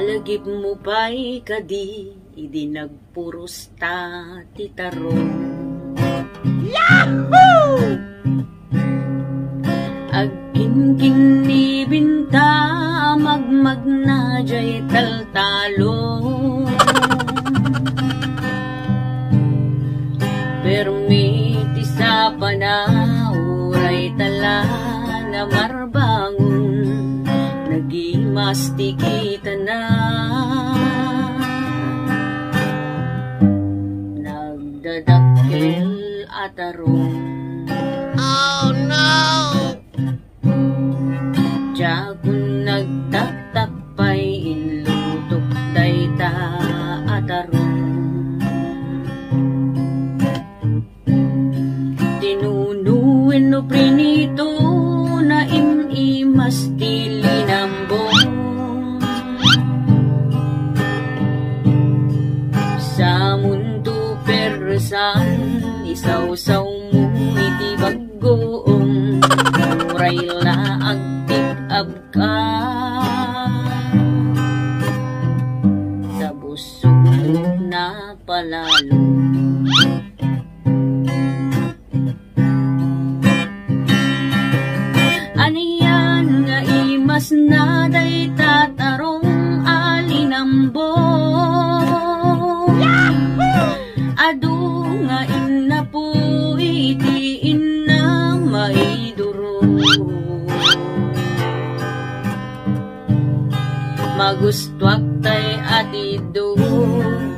Alagip mo pa'y kadi, idi nagpuros ta titarong. Yahoo! Agkin-kin ni binta, magmag na jay taltalong. Permiti sa panauray tala na marbangon, nagimastik kita na. Nagdadakkel at arong. Oh no! Diyagon nagtaktakpay, inlutok dayta at arong. Tinunuin no prinito na imimas tilinambong. Sa mundo persan, isaw-saw mo iti baggoong. Muray laag tig-ab ka, sa busog na palalo. Aniyan nga imas na day tatarong alinambong. Adu nga inna po iti inna maiduro. Magustuak tay atido,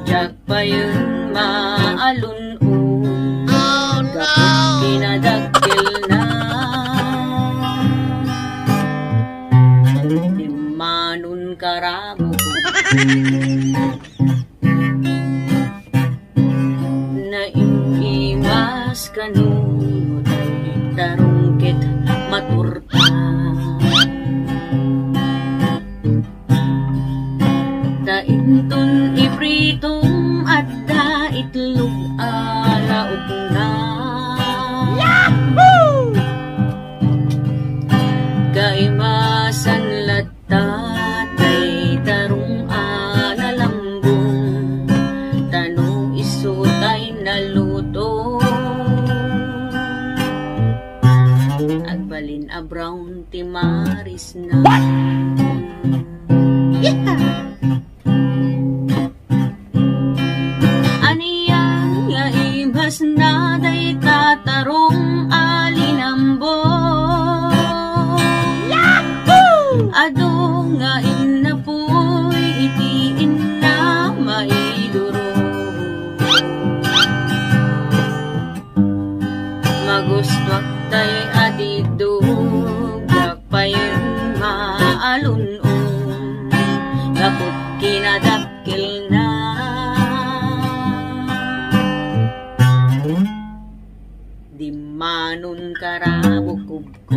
jak pa yun maalun-un. Oh no! Kapag kinadakil na, manon karabo na imimas kanunod tarungkit maturta. Dainton ipritong adda itlog alaog na. Yahoo! Kaimasan latat ay tarong alalambong, tanong isot ay naluto. Agbalin a brown timaris na. Yeah! Aniyang nga ibas na day tatarong alinambong. Ado nga inna po'y iti inna maiduro. Magustuak tay adido, gapayang maalun-un. Kapot kinadakil na, di manon karabukog ko.